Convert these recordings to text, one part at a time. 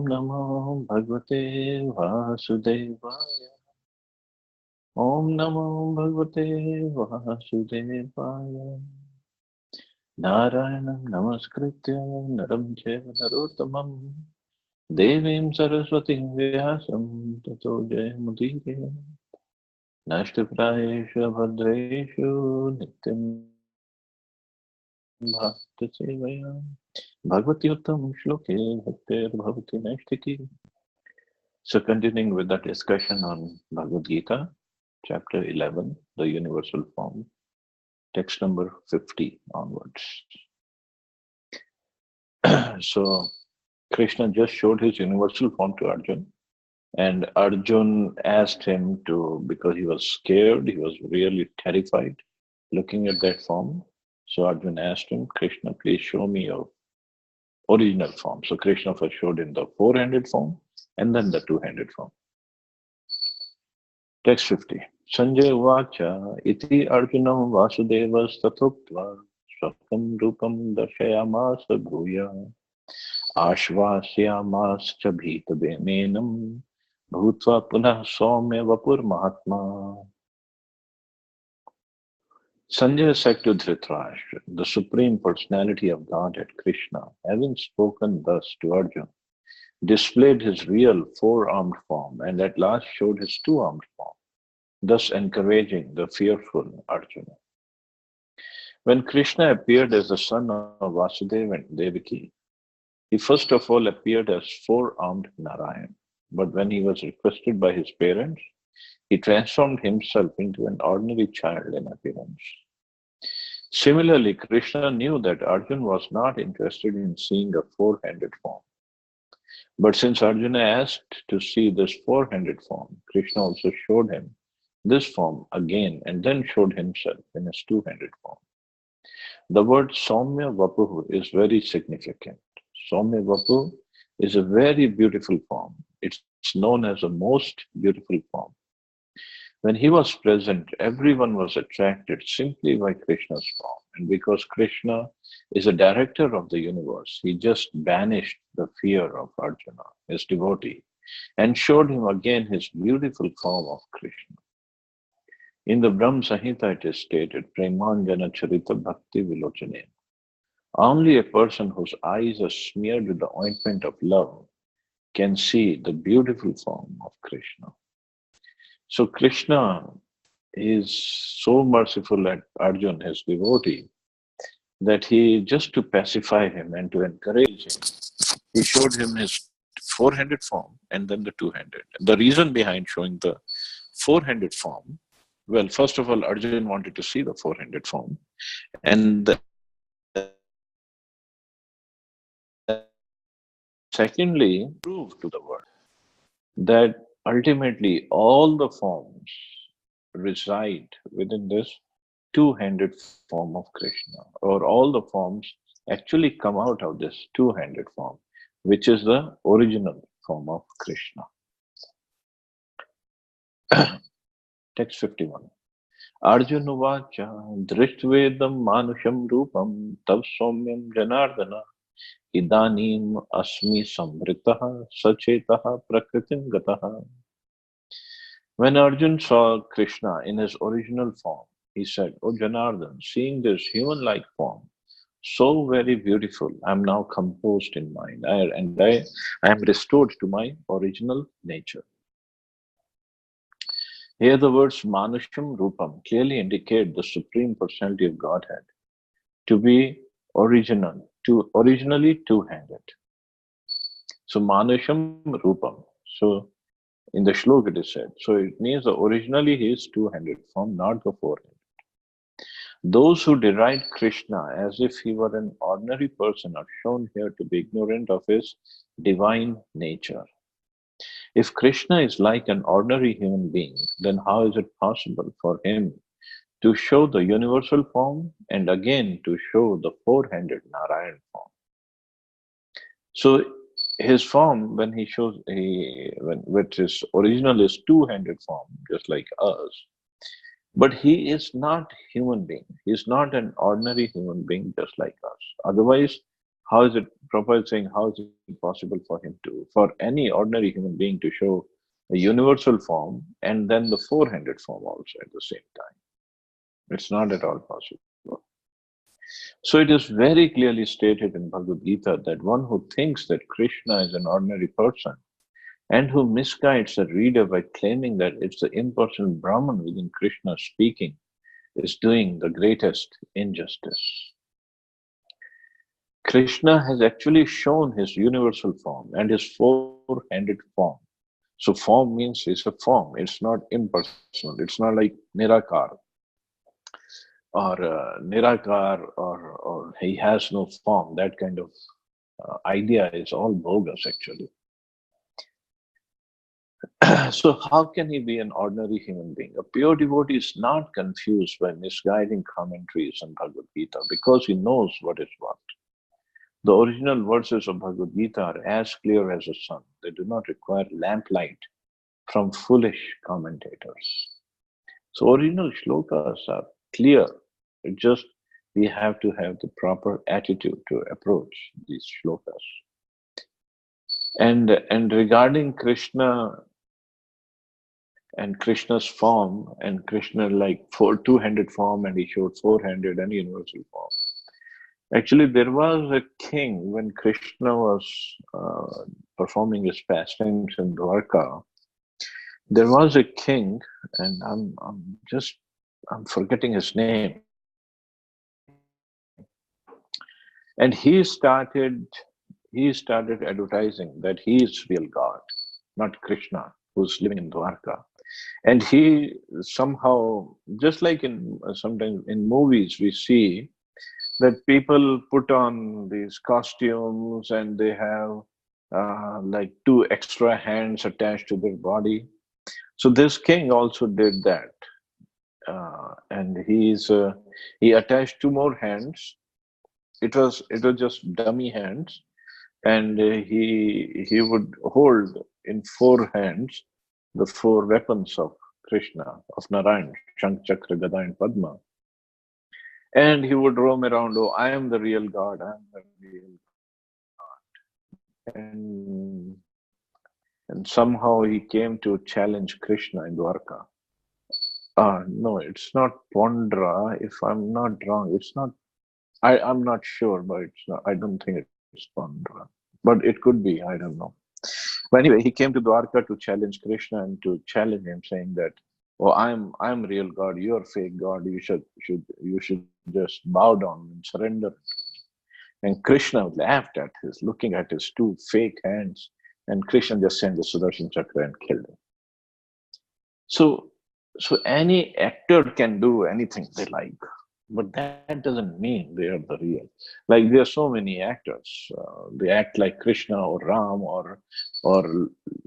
नमो भगवते वासुदेवाय। ओम नमो भगवते वासुदेवाय। नारायणं नमस्कृत्य नरं चैव नरोत्तमं देवीं सरस्वतीं व्यासं ततो जयमुदीरये। नष्टप्रायेषु भद्रेषु नित्यं भक्तसेवया भगवती उत्तम श्लोके भक्तिर्भवति नैष्ठिकी. So continuing with the discussion on Bhagavad Gita, chapter 11, the universal form, text number 50 onwards. So Krishna just showed his universal form to Arjun, and Arjun asked him to, because he was scared, he was really terrified looking at that form. So Arjun asked him, Krishna, please show me your original form. So Krishna first showed in the four-handed form and then the two-handed form. Text 50. Sanjay Uvacha iti Arjunam Vasudevastatoktva swakam rupam darshayamasa bhuya ashvasyamascha bhitabemenam bhutva punah soumya vapur mahatma. Sanjay said to Dhritarashtra, the Supreme Personality of Godhead Krishna, having spoken thus to Arjuna, displayed his real four-armed form and at last showed his two-armed form, thus encouraging the fearful Arjuna. When Krishna appeared as the son of Vasudeva and Devaki, he first of all appeared as four-armed Narayan. But when he was requested by his parents, he transformed himself into an ordinary child in appearance. Similarly, Krishna knew that Arjuna was not interested in seeing a four-handed form. But since Arjuna asked to see this four-handed form, Krishna also showed him this form again and then showed himself in his two-handed form. The word Soumya Vapuhu is very significant. Soumya Vapuhu is a very beautiful form. It's known as the most beautiful form. When he was present, everyone was attracted simply by Krishna's form. And because Krishna is a director of the universe, he just banished the fear of Arjuna, his devotee, and showed him again his beautiful form of Krishna. In the Brahm Samhita it is stated, Premanjana Charita Bhakti Vilochane. Only a person whose eyes are smeared with the ointment of love can see the beautiful form of Krishna. So Krishna is so merciful at Arjuna, his devotee, that he, just to pacify him and to encourage him, he showed him his four-handed form and then the two-handed. The reason behind showing the four-handed form, well, first of all, Arjuna wanted to see the four-handed form, and secondly, prove to the world that ultimately all the forms reside within this two-handed form of Krishna, or all the forms actually come out of this two-handed form, which is the original form of Krishna. Text 51. Arjuna Vacha Drishtvedam Manusham Rupam Tav Somyam Janardana Idanim Asmi Samritaha Sachetaha Prakritim Gataha. When Arjuna saw Krishna in his original form, he said, O Janardhan, seeing this human-like form, so very beautiful, I am now composed in mind, and I am restored to my original nature. Here the words Manusham Rupam clearly indicate the Supreme Personality of Godhead to be originally two-handed. So Manusham Rupam. So in the shlok it is said. So it means that originally he is two-handed form, not the four-handed. Those who deride Krishna as if he were an ordinary person are shown here to be ignorant of his divine nature. If Krishna is like an ordinary human being, then how is it possible for him to show the universal form and again to show the four-handed Narayan form? So his form, when he shows, which his original is two-handed form, just like us, but he is not human being. He is not an ordinary human being just like us. Otherwise, How is it, Prabhupada is saying, how is it possible for him to, for any ordinary human being to show a universal form and then the four-handed form also at the same time? It's not at all possible. So it is very clearly stated in Bhagavad Gita that one who thinks that Krishna is an ordinary person and who misguides the reader by claiming that it's the impersonal Brahman within Krishna speaking is doing the greatest injustice. Krishna has actually shown his universal form and his four-handed form. So form means it's a form, it's not impersonal, it's not like Nirakar or he has no form. That kind of idea is all bogus actually. So how can he be an ordinary human being? A pure devotee is not confused by misguiding commentaries on Bhagavad Gita because he knows what is what. The original verses of Bhagavad Gita are as clear as the sun. They do not require lamplight from foolish commentators. So original shlokas are clear. It just we have to have the proper attitude to approach these shlokas. And regarding Krishna and Krishna's form, and Krishna like two-handed form, and he showed four-handed and universal form. Actually, there was a king when Krishna was performing his pastimes in Dwarka. There was a king, and I'm forgetting his name. And he started advertising that he is real God, not Krishna, who's living in Dwarka. And he somehow, just like in sometimes in movies, we see that people put on these costumes and they have like two extra hands attached to their body. So this king also did that, and he attached two more hands. It was just dummy hands, and he would hold in four hands the four weapons of Krishna, of Narayan, Shank, Chakra, Gada, and Padma. And he would roam around, oh, I am the real God, I am the real God. And somehow he came to challenge Krishna in Dwarka. No, it's not Pondra, if I'm not wrong. It's not, I'm not sure, but it's not, I don't think it's Pondra. But it could be, I don't know. But anyway, he came to Dwarka to challenge Krishna and to challenge him, saying that, "Oh, I'm real God. You're fake God. You should just bow down and surrender." And Krishna laughed at looking at his two fake hands, and Krishna just sent the Sudarshan Chakra and killed him. So any actor can do anything they like, but that doesn't mean they are the real. Like there are so many actors. They act like Krishna or Ram or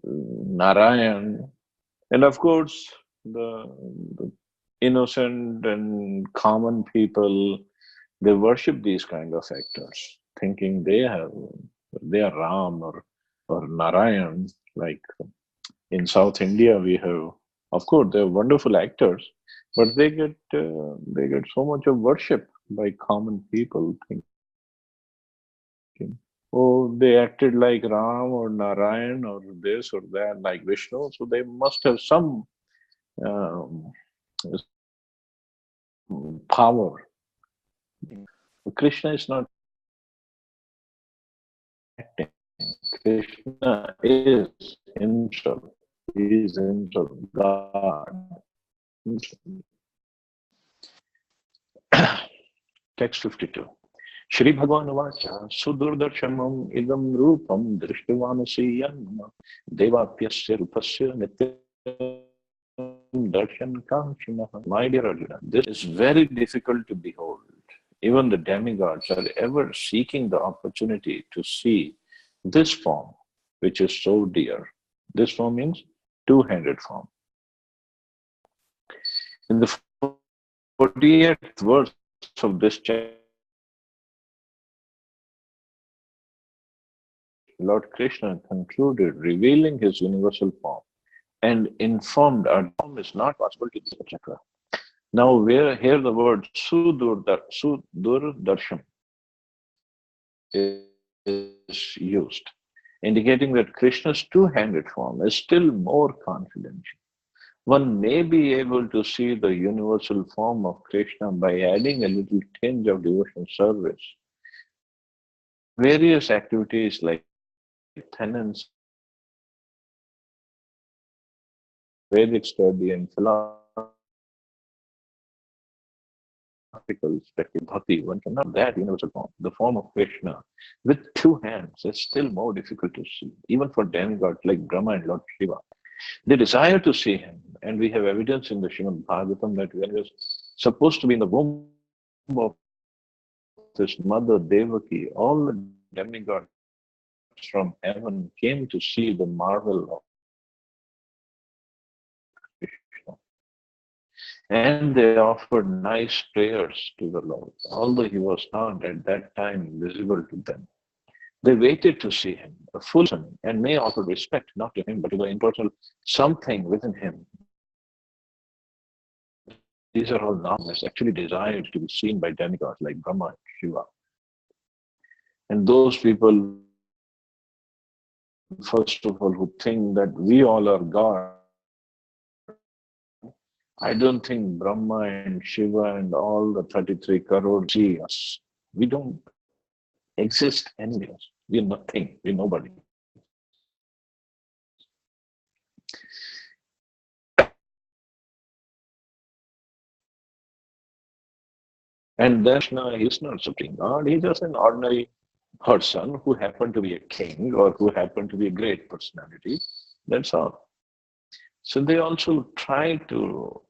Narayan, and of course the innocent and common people, they worship these kind of actors, thinking they are Ram or Narayan. Like in South India, we have, of course, they're wonderful actors, but they get so much of worship by common people, thinking, oh, they acted like Ram or Narayan or this or that, like Vishnu, so they must have some um, power. Krishna is not acting. Krishna is himself. He is himself God. Text 52. Shri Bhagavan Vacha Sudurdarshamam idam rupam drishtivanasi yanma devapyasya rupasya nityam darshan kamshinaha. My dear Arjuna, this is very difficult to behold. Even the demigods are ever seeking the opportunity to see this form, which is so dear. This form means two-handed form. In the 48th verse of this chapter, Lord Krishna concluded revealing his universal form and informed our form is not possible to be etc. Now, here the word Sudurdarsham is is used, indicating that Krishna's two-handed form is still more confidential. One may be able to see the universal form of Krishna by adding a little tinge of devotional service. Various activities like penance, Vedic study, and philosophical perspective, bhakti, one cannot that universal form. The form of Krishna with two hands is still more difficult to see, even for demigods like Brahma and Lord Shiva. They desire to see him, and we have evidence in the Srimad Bhagavatam that when he was supposed to be in the womb of his mother Devaki, all the demigods from heaven came to see the marvel of Krishna. And they offered nice prayers to the Lord, although he was not at that time visible to them. They waited to see him, a full person, and may offer respect not to him, but to the impersonal something within him. These are all nouns actually desired to be seen by demigods like Brahma and Shiva. And those people, first of all, who think that we all are God, I don't think Brahma and Shiva and all the 33 crore see us. We don't exist anywhere. We're nothing. We're nobody. And Krishna is not Supreme God. He's just an ordinary person who happened to be a king or who happened to be a great personality. That's all. So they also try to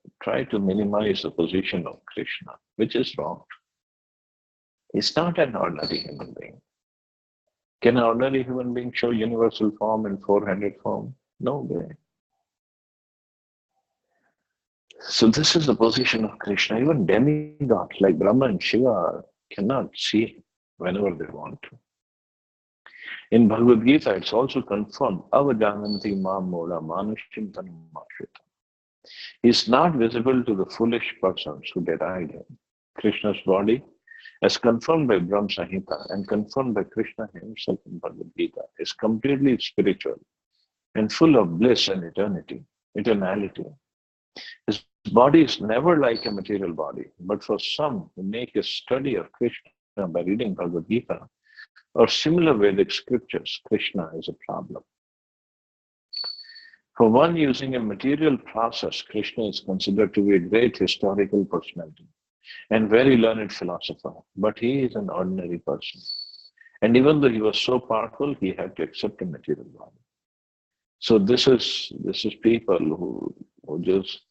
minimize the position of Krishna, which is wrong. He's not an ordinary human being. Can an ordinary human being show universal form and four-handed form? No way. So this is the position of Krishna. Even demigods like Brahma and Shiva cannot see him whenever they want to. In Bhagavad Gita, it's also confirmed, Avajananti mam mola manushim tanumashita. He is not visible to the foolish persons who deride him. Krishna's body, as confirmed by Brahma Samhita and confirmed by Krishna himself in Bhagavad Gita, is completely spiritual and full of bliss and eternality. His body is never like a material body, but for some who make a study of Krishna by reading Bhagavad Gita or similar Vedic scriptures, Krishna is a problem. For one using a material process, Krishna is considered to be a great historical personality and very learned philosopher, but he is an ordinary person. And even though he was so powerful, he had to accept a material body. So this is people who just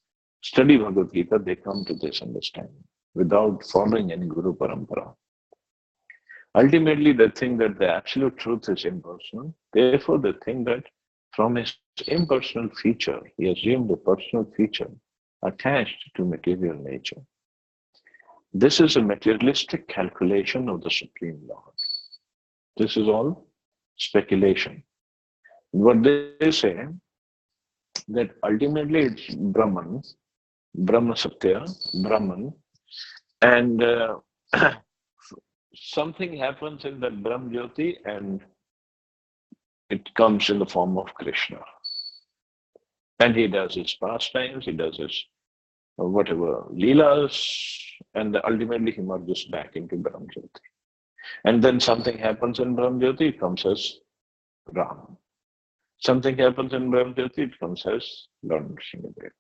study Bhagavad Gita, they come to this understanding without following any Guru Parampara. Ultimately, they think that the absolute truth is impersonal. Therefore, they think that from his impersonal feature, he assumed a personal feature attached to material nature. This is a materialistic calculation of the Supreme Lord. This is all speculation. What they say, that ultimately it's Brahman, Brahma Satya, Brahman, and something happens in that Brahm Jyoti and it comes in the form of Krishna. And he does his pastimes, he does his whatever Leelas, and ultimately he merges back into Brahm Jyoti. And then something happens in Brahm Jyoti, it comes as Ram. Something happens in Brahm Jyoti, it comes as Lord Nrsimhadev.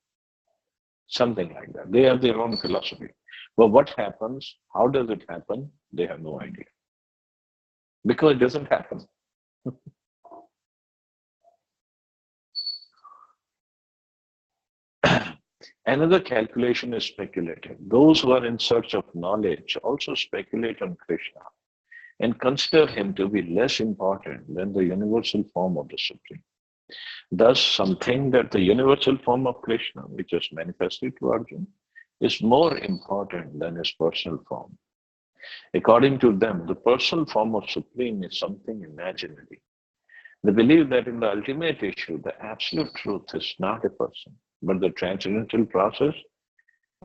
Something like that. They have their own philosophy. But what happens, how does it happen, they have no idea. Because it doesn't happen. Another calculation is speculative. Those who are in search of knowledge also speculate on Krishna and consider him to be less important than the universal form of the Supreme. Thus, some think that the universal form of Krishna, which is manifested to Arjuna, is more important than his personal form. According to them, the personal form of Supreme is something imaginary. They believe that in the ultimate issue, the absolute truth is not a person, but the transcendental process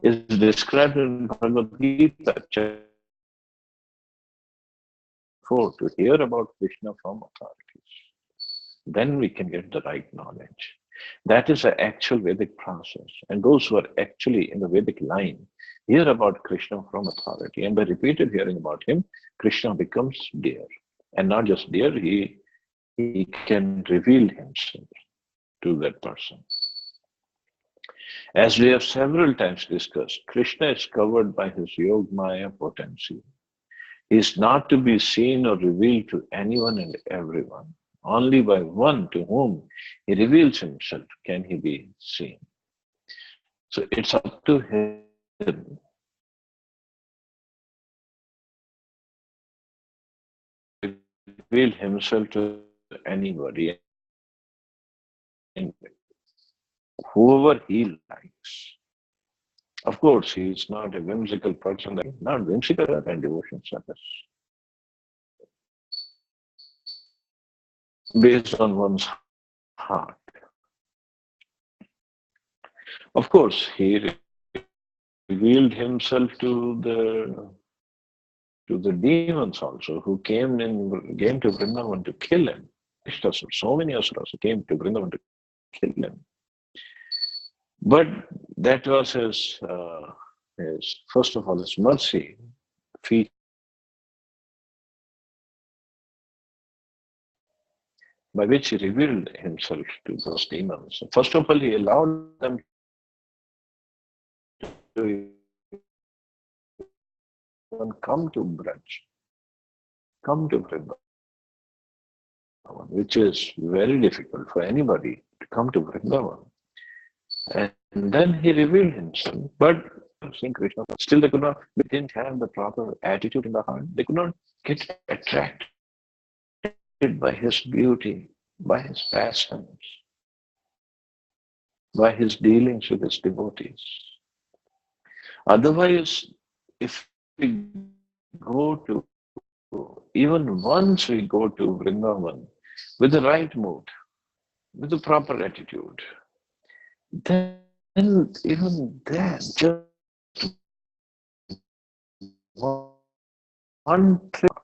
is described in Bhagavad Gita, chapter before to hear about Krishna from authorities. Then we can get the right knowledge. That is the actual Vedic process. And those who are actually in the Vedic line hear about Krishna from authority. And by repeated hearing about him, Krishna becomes dear. And not just dear, he can reveal himself to that person. As we have several times discussed, Krishna is covered by his Yogmaya potency. He is not to be seen or revealed to anyone and everyone. Only by one to whom he reveals himself can he be seen. So it's up to him to reveal himself to anybody and whoever he likes. Of course, he is not a whimsical person, not whimsical and devotion service. Based on one's heart. Of course, he revealed himself to the demons also, who came to Vrindavan to kill him. So many asuras who came to Vrindavan to kill him. But that was his first of all, his mercy feat by which he revealed himself to those demons. First of all, he allowed them to come to Braj, come to Vrindavan, which is very difficult for anybody to come to Vrindavan. And then he revealed himself. But seeing Krishna, still they didn't have the proper attitude in the heart. They could not get attracted by his beauty, by his pastimes, by his dealings with his devotees. Otherwise, if we go to, even once we go to Vrindavan with the right mood, with the proper attitude, then even then, just one trip,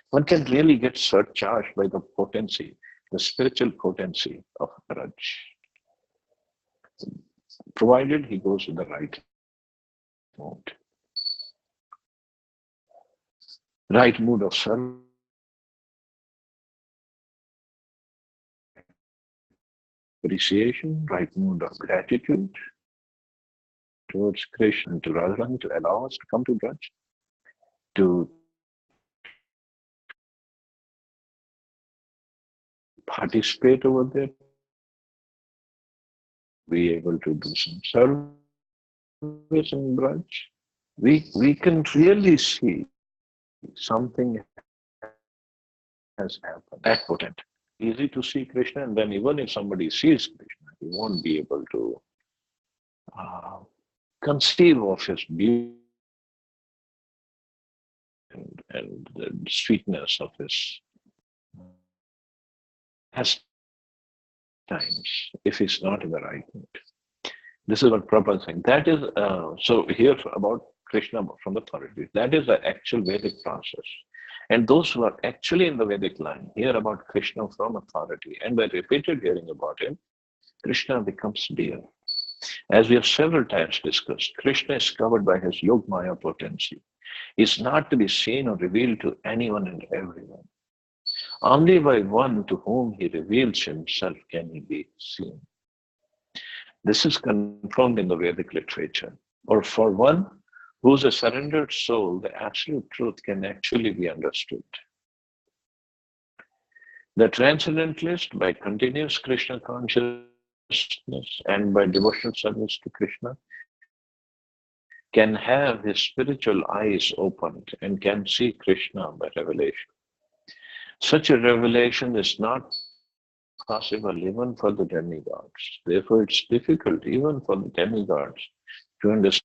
one can really get surcharged by the potency, the spiritual potency of Braj, provided he goes with the right mood. Right mood of service, appreciation, right mood of gratitude towards Krishna, to Radharani, to allow us to come to Braj, to participate over there, be able to do some service in Braj. We can really see something has happened. That potent. Easy to see Krishna, and then even if somebody sees Krishna, he won't be able to conceive of his beauty and the sweetness of his pastimes if he's not in the right mood. This is what Prabhupada is saying. That is, so here about Krishna from the authorities. That is the actual Vedic process. And those who are actually in the Vedic line hear about Krishna from authority. And by repeated hearing about him, Krishna becomes dear. As we have several times discussed, Krishna is covered by his Yogmaya potency. He is not to be seen or revealed to anyone and everyone. Only by one to whom he reveals himself can he be seen. This is confirmed in the Vedic literature. Or for one who is a surrendered soul, the absolute truth can actually be understood. The transcendentalist, by continuous Krishna consciousness and by devotional service to Krishna, can have his spiritual eyes opened and can see Krishna by revelation. Such a revelation is not possible even for the demigods. Therefore, it's difficult even for the demigods to understand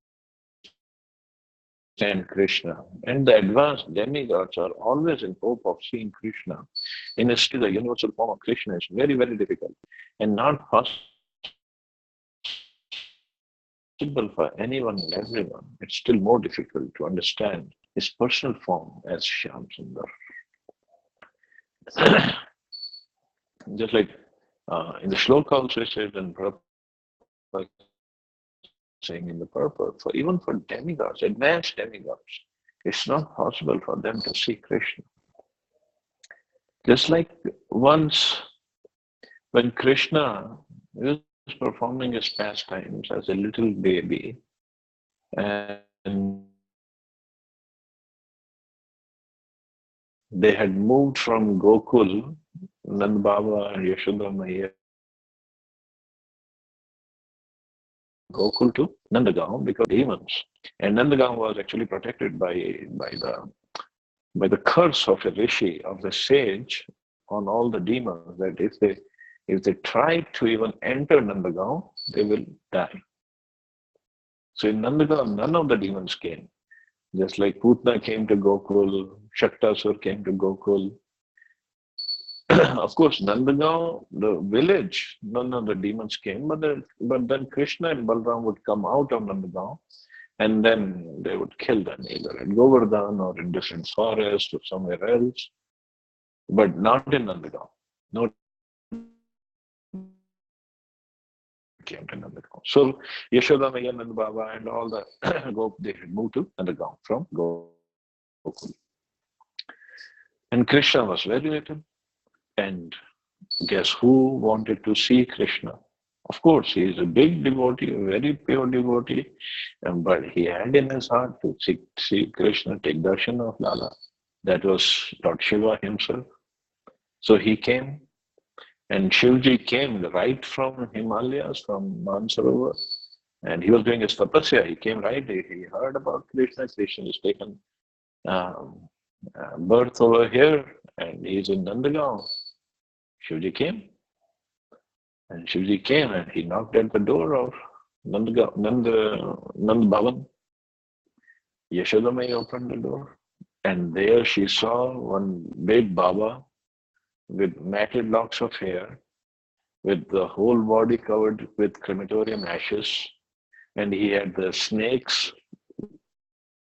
Krishna. And the advanced demigods are always in hope of seeing Krishna. In a still, the universal form of Krishna is very, very difficult and not possible for anyone and everyone. It's still more difficult to understand his personal form as Shyam Sundar. Just like in the shloka also it says, and Prabhupada saying in the purport, for even for demigods, advanced demigods, it's not possible for them to see Krishna. Just like once when Krishna was performing his pastimes as a little baby, and they had moved from Gokul, Nand Baba and Yashoda Maiya, Gokul to Nandagaon because demons. And Nandagaon was actually protected by the curse of a rishi, of the sage, on all the demons, that if they try to even enter Nandagaon, they will die. So in Nandagaon, none of the demons came. Just like Putna came to Gokul, Shaktasur came to Gokul. Of course, Nandagaon, the village, none of the demons came, but then Krishna and Balram would come out of Nandagaon, and then they would kill them either at Govardhan or in different forests or somewhere else, but not in Nandagaon. No came to Nandagaon. So Yashoda Maiya, Nand Baba, and all the they had moved to Nandagaon from Gokul. And Krishna was very little. And guess who wanted to see Krishna? Of course, he is a big devotee, a very pure devotee, but he had in his heart to see Krishna, take darshan of Lala. That was Lord Shiva himself. So he came, and Shivji came right from Himalayas, from Mansarovar, and he was doing his tapasya. He came right, he heard about Krishna. Krishna has taken birth over here, and he's in Nandagaon. Shivji came. And Shivji came and he knocked at the door of Nand Bhavan. Yashodamai opened the door, and there she saw one big Baba with matted locks of hair, with the whole body covered with crematorium ashes, and he had the snakes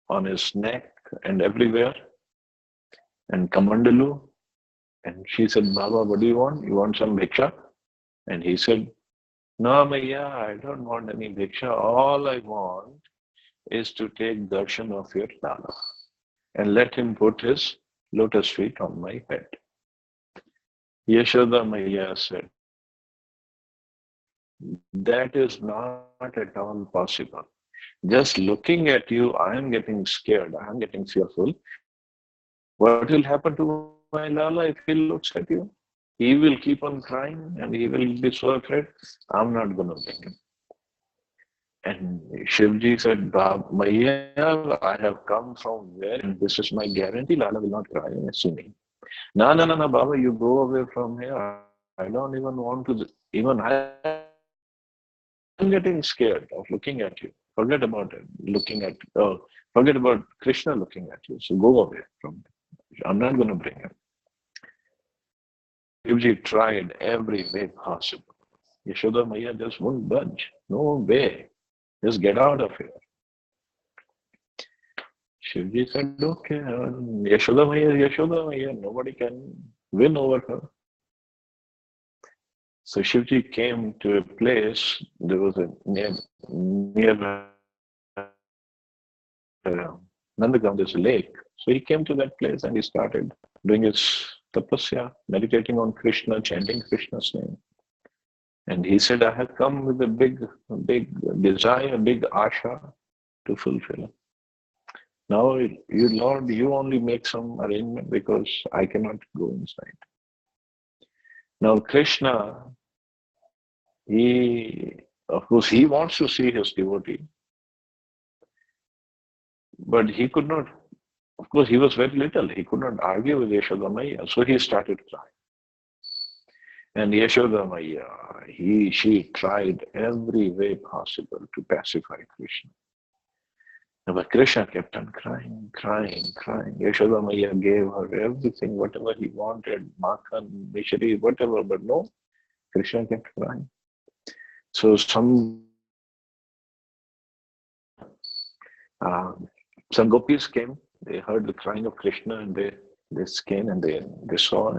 on his neck and everywhere, and Kamandalu. And she said, Baba, what do you want? You want some bhiksha? And he said, no, Maya, I don't want any bhiksha. All I want is to take darshan of your Lala. And let him put his lotus feet on my head. Yashoda Maya said, that is not at all possible. Just looking at you, I am getting scared. I am getting fearful. What will happen to my Lala if he looks at you? He will keep on crying and he will be so afraid. I'm not going to bring him. And Shivji said, Maya, I have come from where, and this is my guarantee, Lala will not cry and see me. No, Baba, you go away from here. I don't even want to, even I'm getting scared of looking at you. Forget about it, forget about Krishna looking at you. So go away from me. I'm not going to bring him. Shivji tried every way possible. Yashoda Maya just won't budge. No way. Just get out of here. Shivji said, okay, Yashoda Maya, nobody can win over her. So Shivji came to a place, there was a near Nandagaon, there's a lake. So he came to that place and he started doing his tapasya, meditating on Krishna, chanting Krishna's name. And he said, I have come with a big desire, big asha to fulfill. Now, you Lord, you only make some arrangement because I cannot go inside. Now, Krishna, of course, he wants to see his devotee, but he could not. Of course, he was very little. He could not argue with Yashoda Maya, so he started crying. And Yashoda Maya, she tried every way possible to pacify Krishna. But Krishna kept on crying. Yashoda Maya gave her everything, whatever he wanted, makhan, mishri, whatever, but no, Krishna kept crying. So some gopis came, they heard the crying of Krishna and they This came and they saw,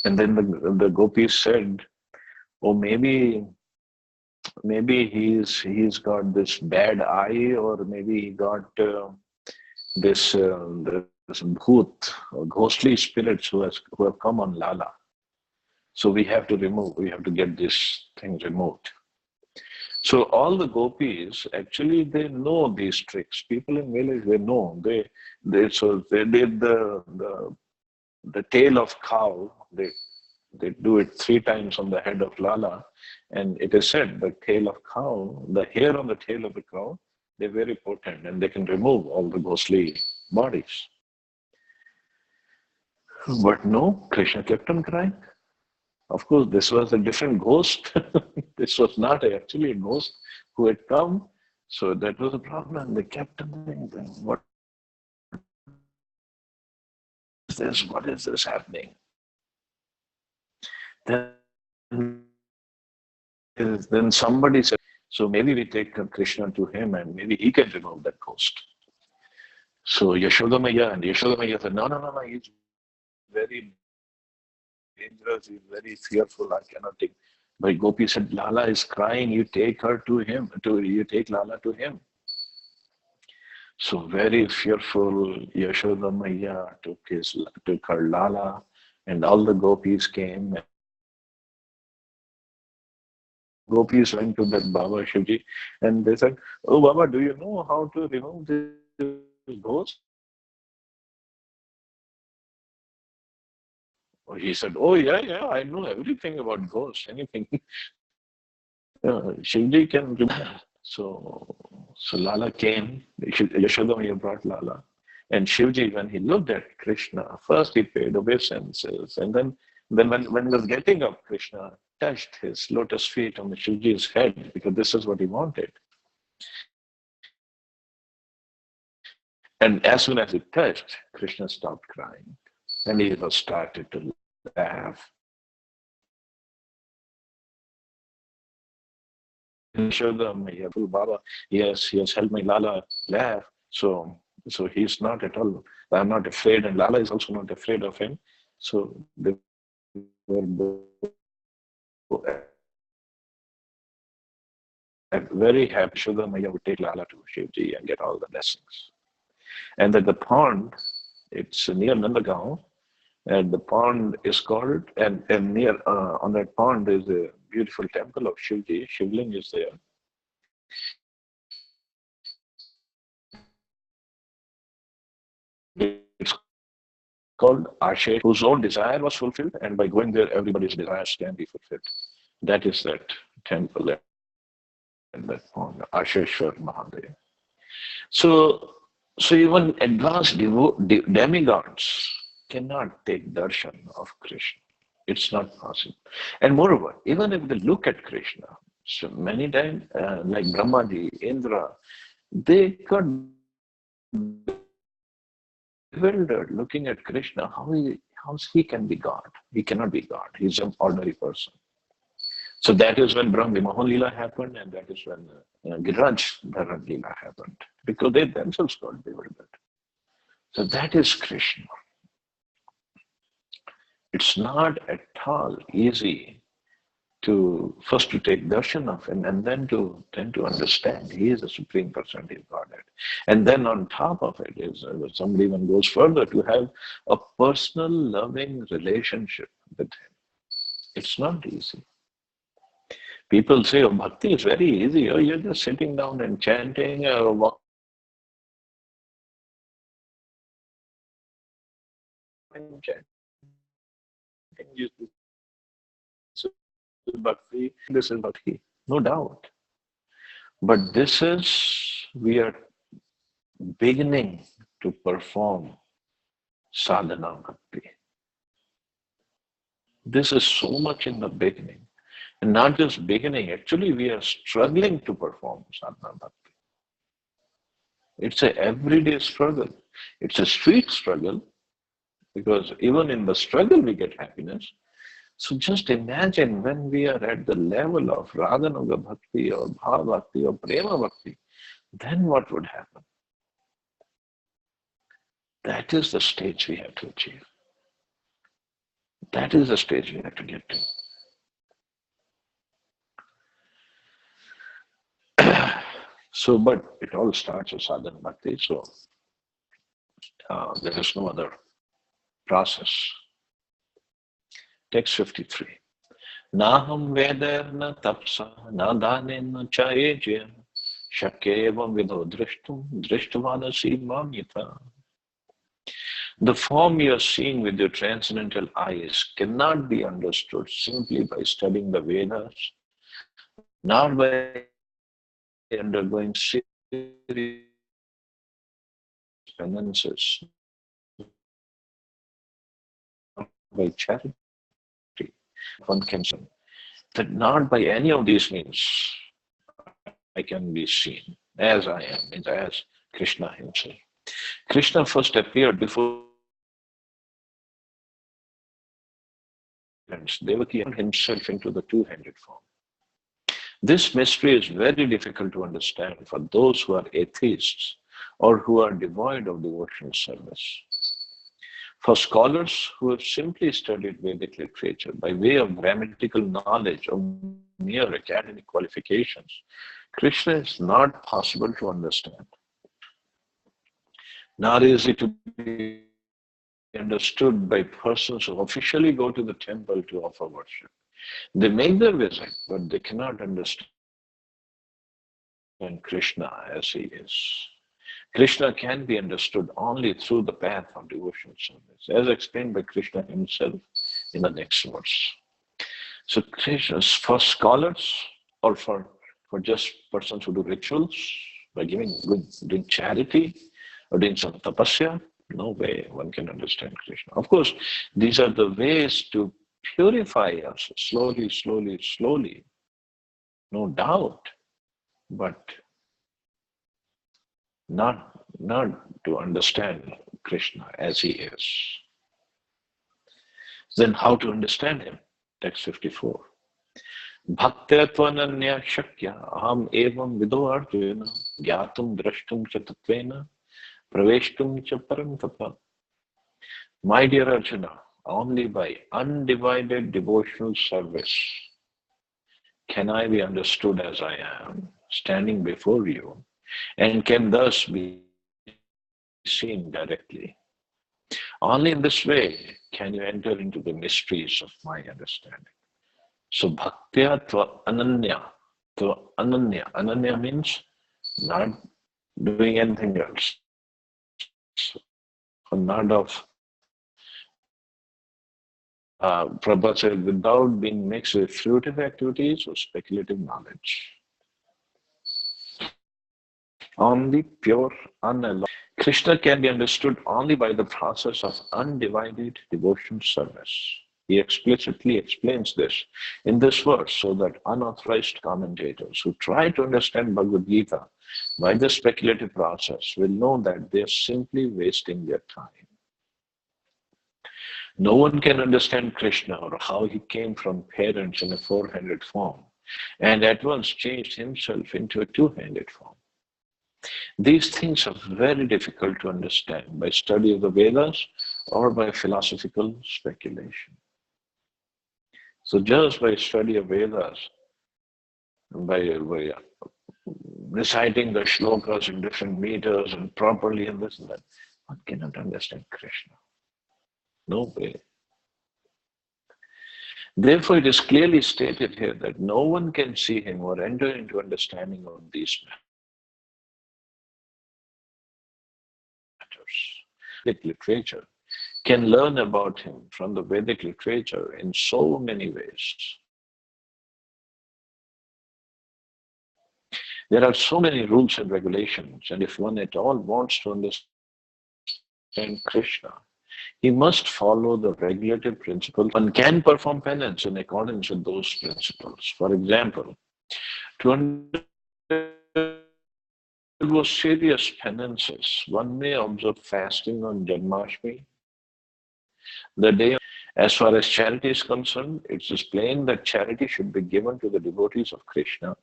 and then the gopis said, "Oh, maybe he's got this bad eye, or maybe he got this bhoot, or ghostly spirits who have come on Lala. So we have to get this thing removed." So all the gopis actually they know these tricks. People in village they know they did the tail of cow. They do it 3 times on the head of Lala, and it is said the tail of cow, the hair on the tail of the cow, they're very potent and they can remove all the ghostly bodies. But no, Krishna kept on crying. Of course, this was a different ghost. This was not actually a ghost who had come. So that was a problem. They kept on thinking, what is this? What is this happening? Then somebody said, so maybe we take Krishna to him and maybe he can remove that ghost. So Yashoda Maya said, no, he's very dangerous, he's very fearful, I cannot take. But Gopi said, Lala is crying, you take Lala to him. So very fearful, Yashoda Maya took her Lala, and all the gopis came. Gopis went to that Baba Shivji and they said, "Oh Baba, do you know how to remove this ghost?" He said, "Oh yeah, I know everything about ghosts, anything." Shivji can remove. So Lala came, Yashoda Maya brought Lala. And Shivji, when he looked at Krishna, first he paid obeisances, and then when he was getting up, Krishna touched his lotus feet on the Shivji's head because this is what he wanted. And as soon as he touched, Krishna stopped crying, and he was started to laugh. Yashoda Maya, Baba, yes, he has helped my Lala laugh. So he's not at all. I'm not afraid, and Lala is also not afraid of him. So they were both very happy. Yashoda Maya would take Lala to Shivji and get all the blessings. And at the pond, it's near Nandagaon, and the pond is called, and near on that pond is a beautiful temple of Shivji. Shivling is there. It's called Ashish, whose own desire was fulfilled, and by going there, everybody's desires can be fulfilled. That is that temple and that pond, Asheshwar Mahadev. So even advanced demigods cannot take darshan of Krishna. It's not possible. And moreover, even if they look at Krishna, so many times, like Brahmaji, Indra, they got bewildered looking at Krishna. How he can be God? He cannot be God. He's an ordinary person. So that is when Brahma Mohan Leela happened, and that is when Giraj Dharan Leela happened, because they themselves got bewildered. So that is Krishna. It's not at all easy to first to take darshan of him, and then to understand he is the Supreme Personality of Godhead. And then on top of it is somebody even goes further to have a personal loving relationship with him. It's not easy. People say, oh, bhakti is very easy. Oh, you're just sitting down and chanting or walking. Chanting. Bhakti. This is bhakti, no doubt. But we are beginning to perform sadhana bhakti. This is so much in the beginning. And not just beginning, actually we are struggling to perform sadhana bhakti. It's an everyday struggle. It's a sweet struggle, because even in the struggle we get happiness. So just imagine when we are at the level of Radhanuga Bhakti or Bhava Bhakti or Prema Bhakti, then what would happen? That is the stage we have to achieve. That is the stage we have to get to. So, but it all starts with sadhana bhakti, so there is no other process. Text 53. Naham vedarna tapsa na dhanena cha yajya shakya evam vidho drishtum drishtvanasi mam yatha. The form you are seeing with your transcendental eyes cannot be understood simply by studying the Vedas, not by undergoing serious penances, by charity. One can say that not by any of these means I can be seen as I am, as Krishna himself. Krishna first appeared before Devaki himself into the two-handed form. This mystery is very difficult to understand for those who are atheists or who are devoid of devotional service. For scholars who have simply studied Vedic literature by way of grammatical knowledge or mere academic qualifications, Krishna is not possible to understand, nor is it to be understood by persons who officially go to the temple to offer worship. They make their visit, but they cannot understand Krishna as he is. Krishna can be understood only through the path of devotional service, as explained by Krishna himself in the next verse. So Krishna's for scholars or for just persons who do rituals, by doing charity or doing some tapasya, no way one can understand Krishna. Of course, these are the ways to purify us slowly, slowly, slowly, no doubt, but not to understand Krishna as he is. Then how to understand him? Text 54. Bhaktyatvananya shakya aham evam vido arjuna gyatum drashtum cha tatvena praveshtum cha param tapa. My dear Arjuna, only by undivided devotional service can I be understood as I am, standing before you, and can thus be seen directly. Only in this way can you enter into the mysteries of my understanding. So bhaktya tva ananya. Tva ananya. Ananya means not doing anything else. Or not of Prabhupada said, without being mixed with fruitive activities or speculative knowledge. Only pure, unalloyed. Krishna can be understood only by the process of undivided devotion service. He explicitly explains this in this verse so that unauthorized commentators who try to understand Bhagavad Gita by the speculative process will know that they are simply wasting their time. No one can understand Krishna or how he came from parents in a four-handed form and at once changed himself into a two-handed form. These things are very difficult to understand by study of the Vedas or by philosophical speculation. So just by study of Vedas, by reciting the shlokas in different meters and properly and this and that, one cannot understand Krishna. No way. Therefore, it is clearly stated here that no one can see him or enter into understanding of these Vedic literature, can learn about him from the Vedic literature in so many ways. There are so many rules and regulations, and if one at all wants to understand Krishna, he must follow the regulative principles. One can perform penance in accordance with those principles. For example, to undergo serious penances, one may observe fasting on Janmashtami, the day. As far as charity is concerned, it is plain that charity should be given to the devotees of Krishna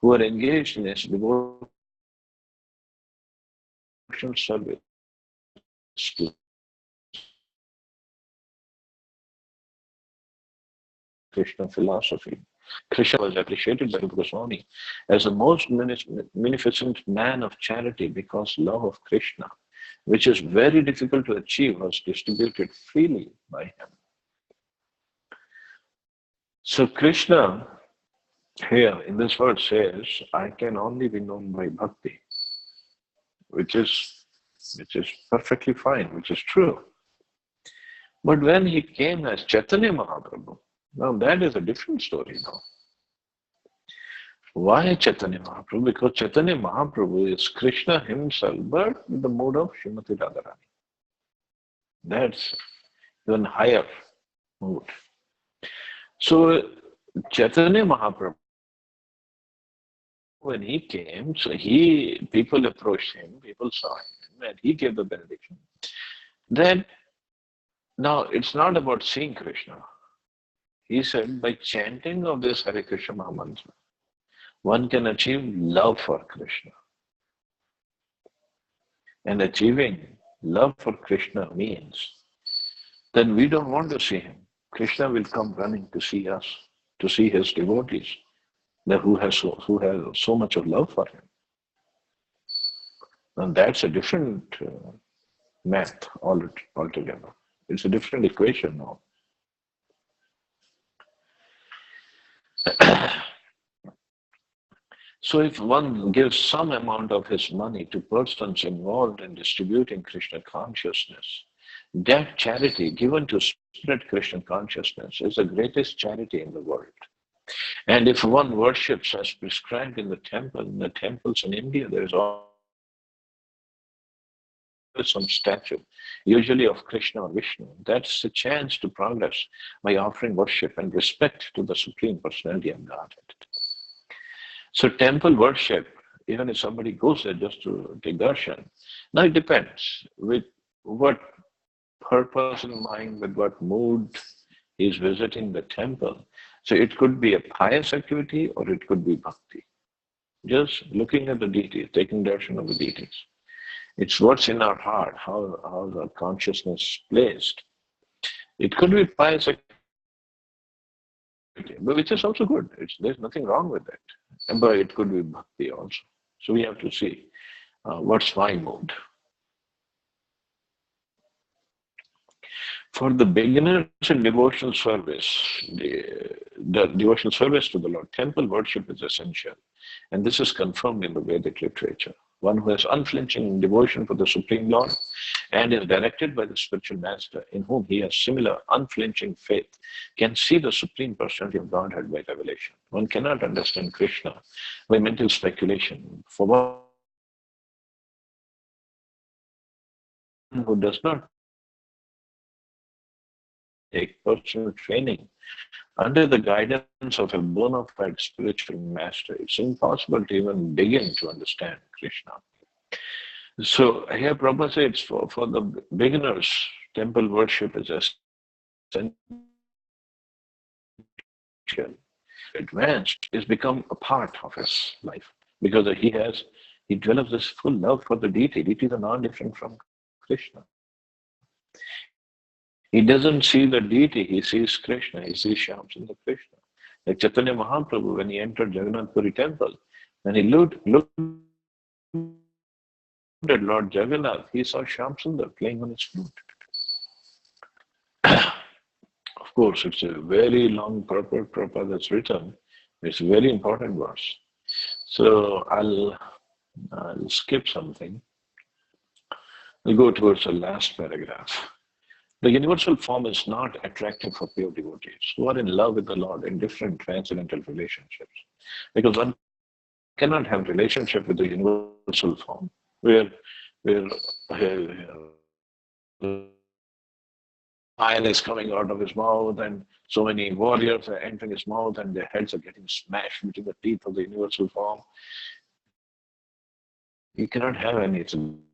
who are engaged in his devotional service to Krishna philosophy. Krishna was appreciated by Rupa Goswami as the most munificent man of charity because love of Krishna, which is very difficult to achieve, was distributed freely by him. So Krishna here in this verse says, I can only be known by bhakti, which is perfectly fine, which is true. But when he came as Chaitanya Mahaprabhu, now that is a different story now. Why Chaitanya Mahaprabhu? Because Chaitanya Mahaprabhu is Krishna himself, but in the mode of Srimati Radharani. That's even higher mood. So Chaitanya Mahaprabhu, when he came, people approached him, people saw him, and he gave the benediction. Then, now it's not about seeing Krishna. He said, by chanting of this Hare Krishna Maha Mantra, one can achieve love for Krishna. And achieving love for Krishna means then we don't want to see him. Krishna will come running to see us, to see his devotees, who has so much of love for him. And that's a different math altogether. It's a different equation now. So if one gives some amount of his money to persons involved in distributing Krishna consciousness, that charity given to spread Krishna consciousness is the greatest charity in the world. And if one worships as prescribed in the temples in India, there is always some statue, usually of Krishna or Vishnu. That's a chance to progress by offering worship and respect to the Supreme Personality of Godhead. So temple worship, even if somebody goes there just to take darshan, now it depends with what purpose in mind, with what mood he's visiting the temple. So it could be a pious activity or it could be bhakti. Just looking at the deities, taking darshan of the deities. It's what's in our heart, how our consciousness is placed. It could be pious activity, but which is also good. There's nothing wrong with that. But it could be bhakti also. So we have to see what's my mood. For the beginners in devotional service, the devotional service to the Lord, temple worship is essential. And this is confirmed in the Vedic literature. One who has unflinching devotion for the Supreme Lord and is directed by the spiritual master in whom he has similar unflinching faith can see the Supreme Personality of Godhead by revelation. One cannot understand Krishna by mental speculation. For one who does not take personal training under the guidance of a bona fide spiritual master, it's impossible to even begin to understand Krishna. So here Prabhupada says for the beginners, temple worship is essential. Advanced is become a part of his life because he develops this full love for the deity. Deities are not different from Krishna. He doesn't see the deity, he sees Krishna, he sees Shyamsundar Krishna. Like Chaitanya Mahaprabhu, when he entered Jagannath Puri temple, when he looked at Lord Jagannath, he saw Shyamsundar playing on his flute. Of course, it's a very long purport Prabhupada that's written. It's a very important verse. So I'll skip something. I'll go towards the last paragraph. The universal form is not attractive for pure devotees who are in love with the Lord in different transcendental relationships. Because one cannot have relationship with the universal form where iron is coming out of his mouth and so many warriors are entering his mouth and their heads are getting smashed between the teeth of the universal form. You cannot have any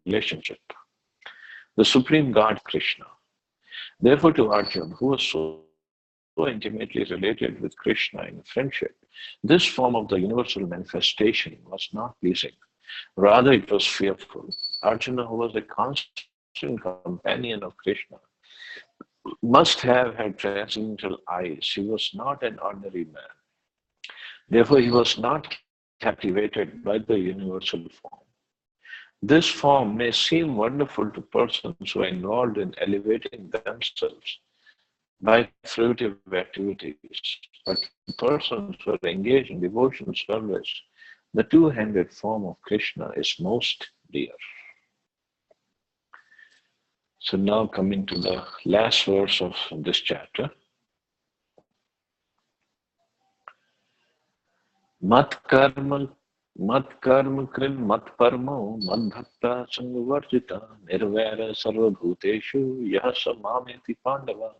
relationship. The Supreme God, Krishna. Therefore, to Arjuna, who was so intimately related with Krishna in friendship, this form of the universal manifestation was not pleasing. Rather, it was fearful. Arjuna, who was a constant constant companion of Krishna, must have had transcendental eyes. He was not an ordinary man. Therefore, he was not captivated by the universal form. This form may seem wonderful to persons who are involved in elevating themselves by fruitive activities, but to persons who are engaged in devotional service, the two-handed form of Krishna is most dear. So now coming to the last verse of this chapter. Mat karma krin mat parmo mad bhakta samvarjita nirvaira sarva bhuteshu yasa mameti pandava.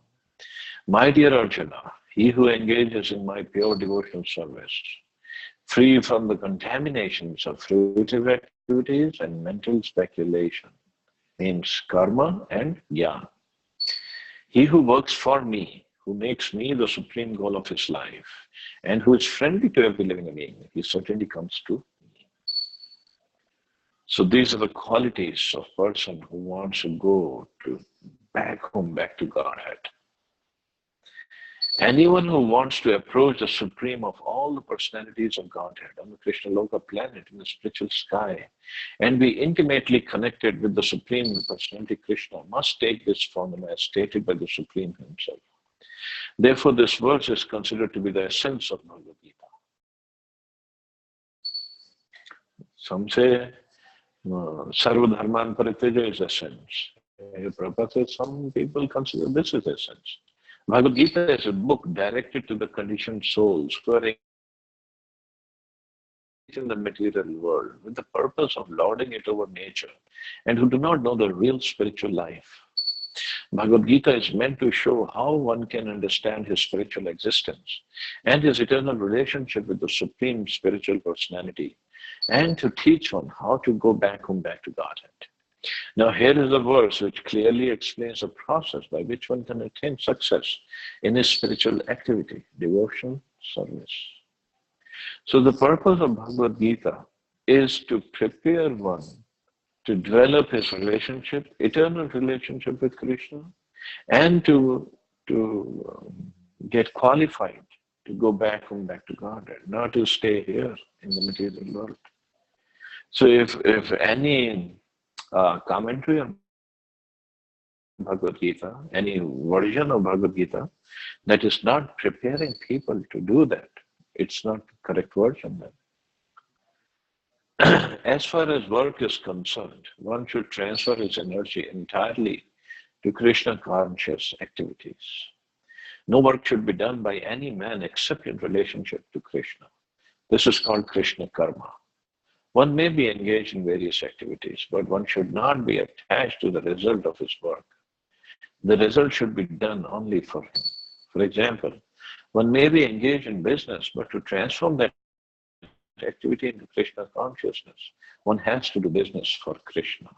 My dear Arjuna, he who engages in my pure devotional service, free from the contaminations of fruitive activities and mental speculation, means karma and jnana. He who works for me, who makes me the supreme goal of his life, and who is friendly to every living being, he certainly comes to me. So these are the qualities of person who wants to go to back home, back to Godhead. Anyone who wants to approach the supreme of all the personalities of Godhead on the Krishna Loka planet in the spiritual sky and be intimately connected with the supreme personality Krishna must take this formula as stated by the Supreme himself. Therefore, this verse is considered to be the essence of Bhagavad Gita. Some say Sarva Dharman Pariteja is essence. Prabhupada says some people consider this is essence. Bhagavad Gita is a book directed to the conditioned souls who are in the material world with the purpose of lording it over nature and who do not know the real spiritual life. Bhagavad Gita is meant to show how one can understand his spiritual existence and his eternal relationship with the supreme spiritual personality and to teach one how to go back home, back to Godhead. Now here is a verse which clearly explains the process by which one can attain success in his spiritual activity, devotion, service. So the purpose of Bhagavad Gita is to prepare one to develop his relationship, eternal relationship with Krishna, and to get qualified to go back home, back to Godhead, not to stay here in the material world. So if any commentary on Bhagavad Gita, any version of Bhagavad Gita that is not preparing people to do that, it's not the correct version then. As far as work is concerned, one should transfer his energy entirely to Krishna conscious activities. No work should be done by any man except in relationship to Krishna. This is called Krishna karma. One may be engaged in various activities, but one should not be attached to the result of his work. The result should be done only for him. For example, one may be engaged in business, but to transform that activity into Krishna consciousness, one has to do business for Krishna.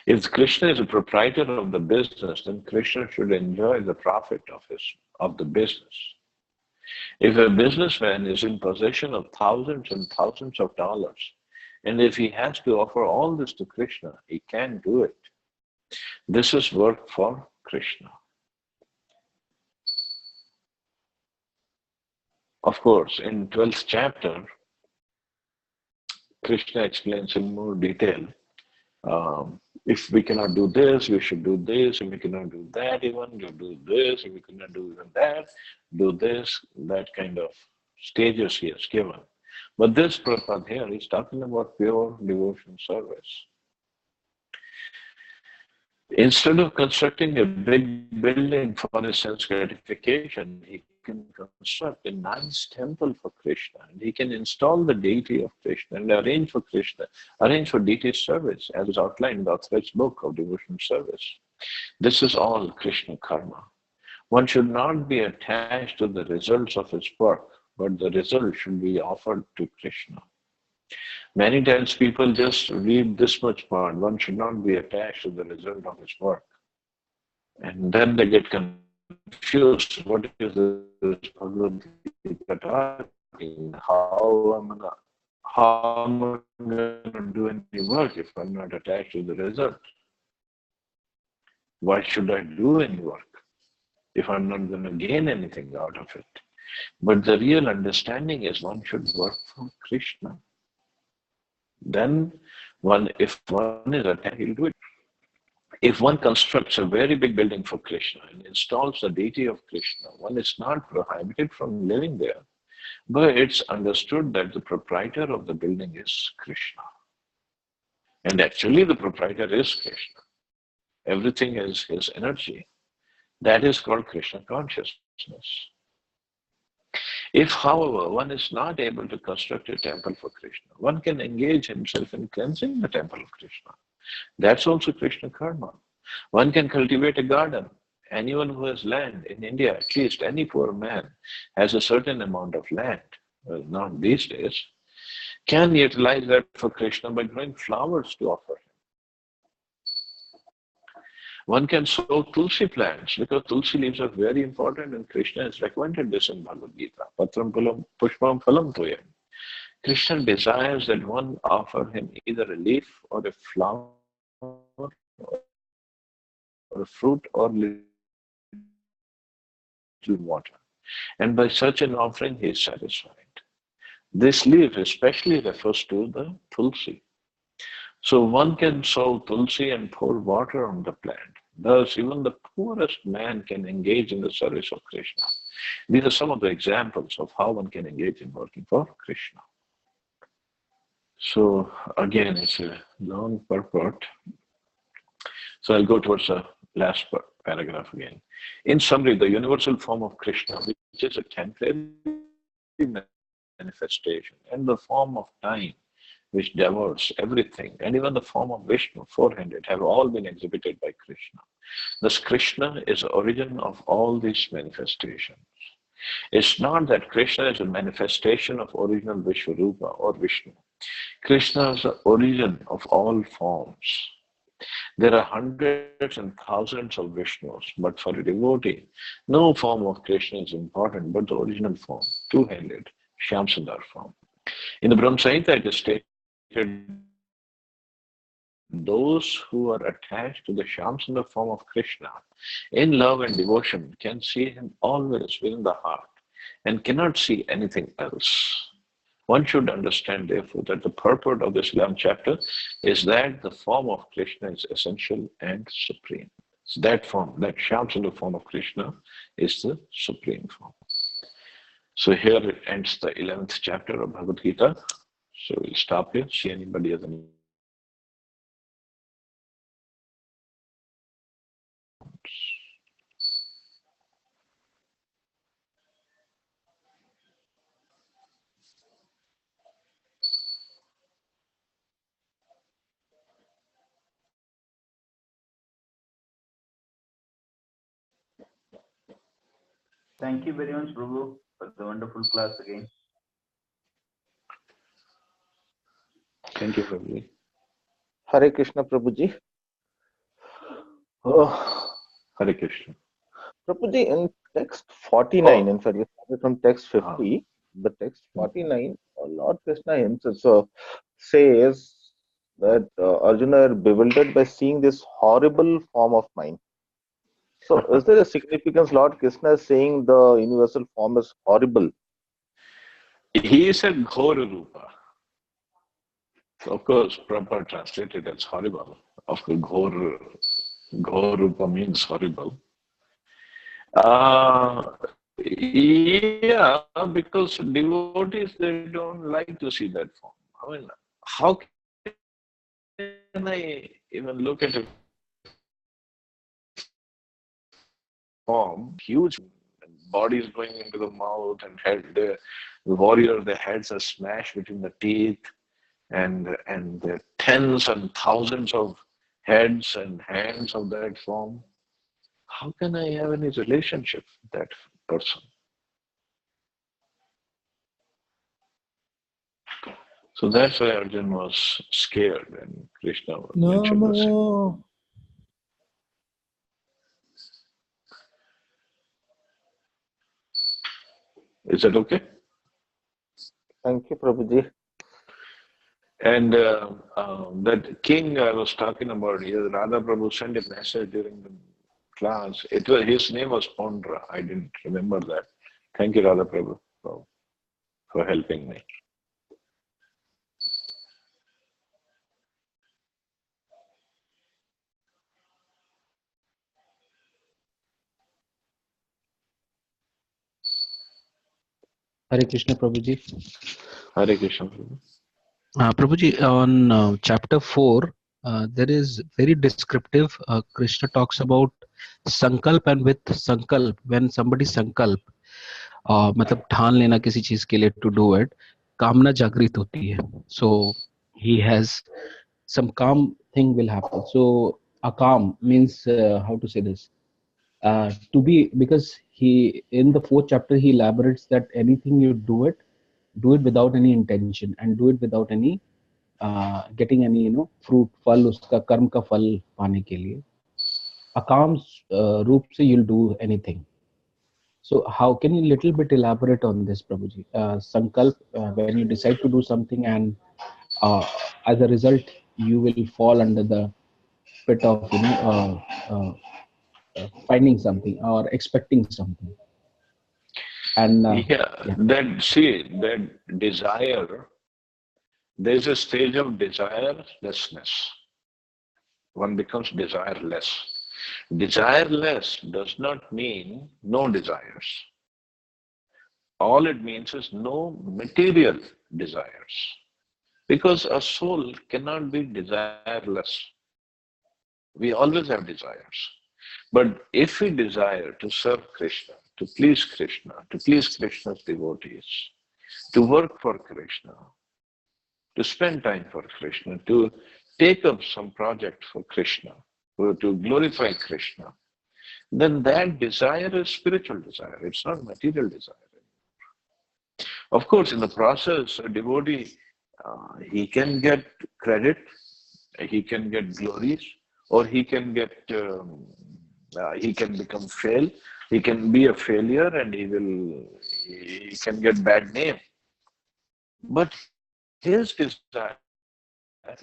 If Krishna is a proprietor of the business, then Krishna should enjoy the profit of the business. If a businessman is in possession of thousands and thousands of dollars, and if he has to offer all this to Krishna, he can't do it. This is work for Krishna. Of course, in 12th chapter, Krishna explains in more detail. If we cannot do this, we should do this. If we cannot do that, even you do this. If we cannot do even that, do this. That kind of stages he has given. But this Prabhupada here is talking about pure devotion service. Instead of constructing a big building for his sense gratification, he can construct a nice temple for Krishna, and he can install the deity of Krishna and arrange for deity service, as is outlined in the authorized book of devotion service. This is all Krishna karma. One should not be attached to the results of his work, but the result should be offered to Krishna. Many times people just read this much part, one should not be attached to the result of his work. And then they get confused. What is this Bhagavad Gita talking? How am I going to do any work if I'm not attached to the result? Why should I do any work if I'm not going to gain anything out of it? But the real understanding is one should work for Krishna. Then if one is attacked, he'll do it. If one constructs a very big building for Krishna and installs the deity of Krishna, one is not prohibited from living there. But it's understood that the proprietor of the building is Krishna. And actually, the proprietor is Krishna. Everything is his energy. That is called Krishna consciousness. If, however, one is not able to construct a temple for Krishna, one can engage himself in cleansing the temple of Krishna. That's also Krishna karma. One can cultivate a garden. Anyone who has land in India, at least any poor man, has a certain amount of land, well, not these days, can utilize that for Krishna by growing flowers to offer him. One can sow tulsi plants because tulsi leaves are very important and Krishna has recommended this in Bhagavad Gita. Patram pushpam phalam toyam. Krishna desires that one offer him either a leaf or a flower or a fruit or little water. And by such an offering, he is satisfied. This leaf especially refers to the tulsi. So one can sow tulsi and pour water on the plant. Thus, even the poorest man can engage in the service of Krishna. These are some of the examples of how one can engage in working for Krishna. So again, it's a long purport. So I'll go towards the last paragraph again. In summary, the universal form of Krishna, which is a temporary manifestation, and the form of time, which devours everything, and even the form of Vishnu, four-handed, have all been exhibited by Krishna. Thus, Krishna is the origin of all these manifestations. It's not that Krishna is a manifestation of original Vishwarupa or Vishnu. Krishna is the origin of all forms. There are hundreds and thousands of Vishnus, but for a devotee, no form of Krishna is important but the original form, two-handed, Shyamsundar form. In the Brahma Samhita, it is stated those who are attached to the Shyamsundar form of Krishna in love and devotion can see him always within the heart and cannot see anything else. One should understand, therefore, that the purport of this 11th chapter is that the form of Krishna is essential and supreme. So that form, that Shyamsundar form of Krishna, is the supreme form. So here it ends the 11th chapter of Bhagavad Gita. So we'll stop here, see anybody has any. Thank you very much, Prabhu, for the wonderful class again. Thank you, Prabhuji. Hare Krishna, Prabhuji. Hare Krishna. Prabhuji, in text 49, in fact, you started from text 50, the text Mhm. 49, Lord Krishna himself says that Arjuna are bewildered by seeing this horrible form of mine. So, is there a significance Lord Krishna is saying the universal form is horrible? He said Ghora Rupa. So of course, proper translated as horrible. Of course, Ghor Rupa means horrible. Yeah, because devotees, they don't like to see that form. I mean, how can I even look at a form, huge bodies going into the mouth and head, the warrior, their heads are smashed between the teeth, and the tens and thousands of heads and hands of that form. How can I have any relationship with that person? So that's why Arjun was scared when Krishna mentioned the same. Namo. Is that okay? Thank you, Prabhuji. And that king I was talking about, Radha Prabhu sent a message during the class. His name was Pondra. I didn't remember that. Thank you, Radha Prabhu, for helping me. Hare Krishna, Prabhuji. Hare Krishna. Prabhu. Prabhuji, on chapter 4, there is very descriptive. Krishna talks about sankalp, and with sankalp, when somebody sankalp, मतलब ठान लेना किसी चीज के लिए to do it, कामना जागृत होती है. So he has some calm thing will happen. So akam means how to say this? To be, because he in the 4th chapter he elaborates that anything you do it without any intention and do it without any getting any fruit फल उसका कर्म का फल पाने के लिए अकाम रूप से you'll do anything. So how can you little bit elaborate on this, Prabhuji? Sankalp, when you decide to do something and as a result you will fall under the pit of finding something or expecting something. And that desire, there's a stage of desirelessness. One becomes desireless. Desireless does not mean no desires. All it means is no material desires. Because a soul cannot be desireless. We always have desires. But if we desire to serve Krishna, to please Krishna's devotees, to work for Krishna, to spend time for Krishna, to take up some project for Krishna, to glorify Krishna, then that desire is spiritual desire. It's not material desire. Of course, in the process, a devotee, he can get credit, he can get glories, or he can become fail. He can be a failure and he can get bad name. But his desire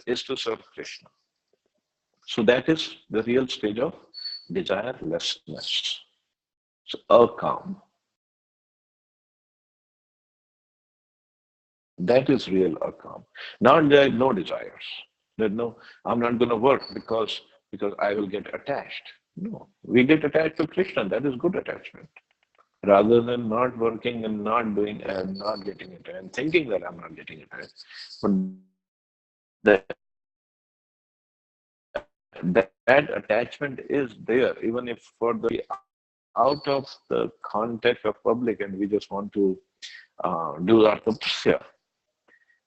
is to serve Krishna. So that is the real stage of desirelessness. So akam. That is real akam. Now there are no desires. There's no, I'm not going to work because I will get attached. No, we get attached to Krishna. That is good attachment. Rather than not working and not doing and not getting it and thinking that I'm not getting it. But that attachment is there, even if for the out of the context of public and we just want to do our tapasya.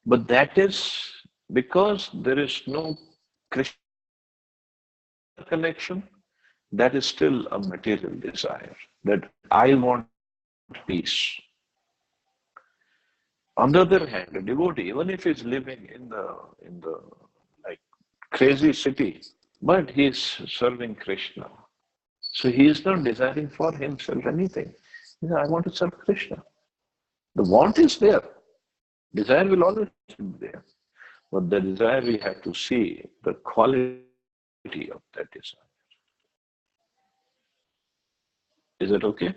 But that is because there is no Krishna connection, that is still a material desire, that I want peace. On the other hand, a devotee, even if he's living in the like crazy city, but he's serving Krishna. So he is not desiring for himself anything. He says, I want to serve Krishna. The want is there. Desire will always be there. But the desire, we have to see the quality of that desire. Is that okay?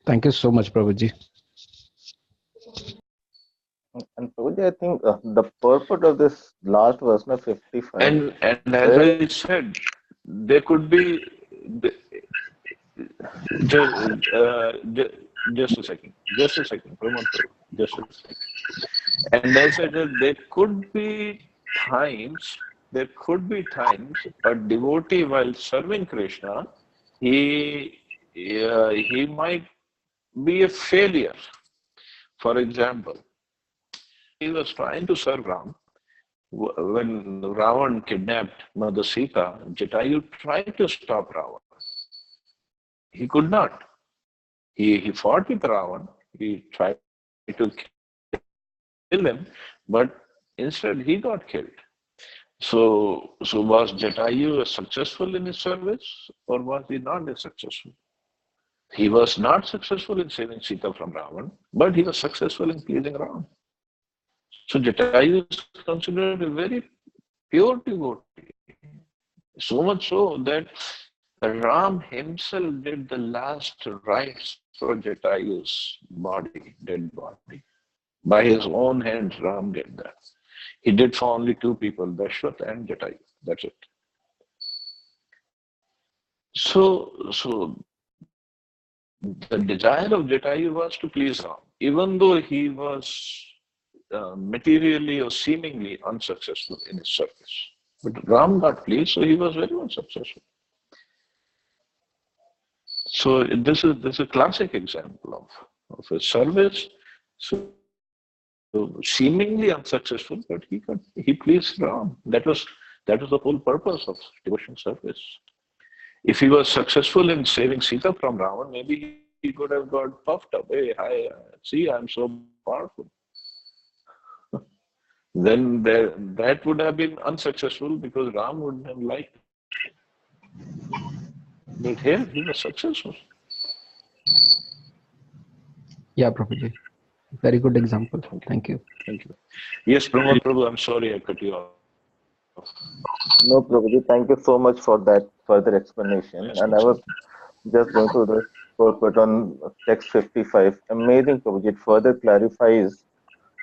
thank you so much, Prabhuji. And Prabhuji, I think the purport of this last verse, 55. And as I said, there could be just a second, Pramod, just a second. And as I said, there could be times a devotee while serving Krishna, he might be a failure. For example, he was trying to serve Ram. When Ravan kidnapped Mother Sita, Jatayu tried to stop Ravan. He could not. He fought with Ravan. He tried to kill him, but instead he got killed. So was Jatayu successful in his service, or was he not successful? He was not successful in saving Sita from Ravan, but he was successful in pleasing Ram. So Jatayu is considered a very pure devotee. So much so that Ram himself did the last rites for Jatayu's body, dead body. By his own hands, Ram did that. He did for only two people, Dashrath and Jatayu. That's it. So the desire of Jatayu was to please Ram, even though he was materially or seemingly unsuccessful in his service. But Ram got pleased, so he was very much successful. So this is a classic example of a service. So seemingly unsuccessful, but he pleased Ram. That was the whole purpose of devotion service. If he was successful in saving Sita from Ravan, maybe he could have got puffed up. Hey, see, I'm so powerful. Then that would have been unsuccessful because Ram wouldn't have liked it. But here he was successful. Yeah, Prabhuji. Very good example. Thank you. Thank you. Yes, Pramod Prabhu, I'm sorry I cut you off. No, Prabhuji, thank you so much for that further explanation. Yes, And I was just going through the purport on text 55. Amazing, Prabhuji. It further clarifies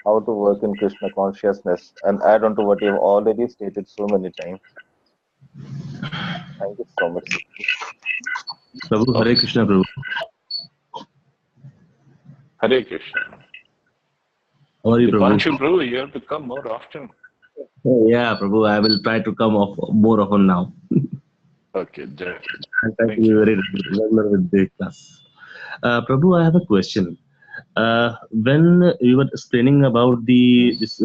how to work in Krishna consciousness and add on to what you have already stated so many times. Thank you so much. Prabhu, Hare Krishna, Prabhu. Hare Krishna. How are you, Prabhu? Dipanshu Prabhu, you have to come more often. Yeah, Prabhu, I will try to come off more often now. Okay, there. I'll try to be very regular with the class. Prabhu, I have a question. When you were explaining about this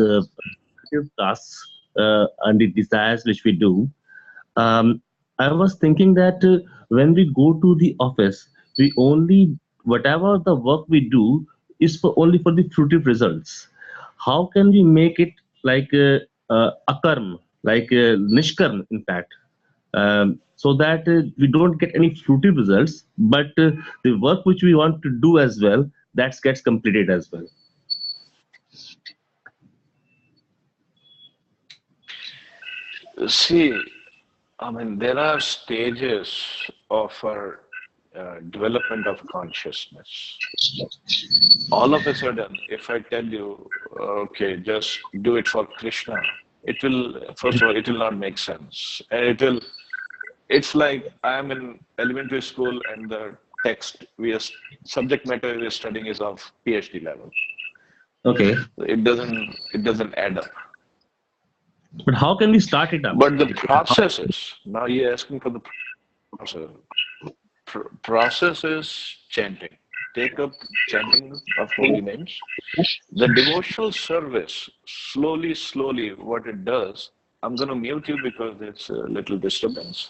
tasks and the desires which we do, I was thinking that when we go to the office, we only whatever the work we do is only for the fruitive results. How can we make it like akarm, like nishkarm, in fact, so that we don't get any fruitive results, but the work which we want to do as well, that gets completed as well. See, I mean, there are stages of our development of consciousness. All of a sudden, if I tell you, okay, just do it for Krishna, it will, first of all, it will not make sense. And it's like I'm in elementary school and the text, subject matter we are studying is of PhD level. Okay. It doesn't add up. But how can we start it up? But the processes, now you're asking for the process. Process is chanting. Take up chanting of holy names. The devotional service, slowly, what it does, I'm going to mute you because it's a little disturbance.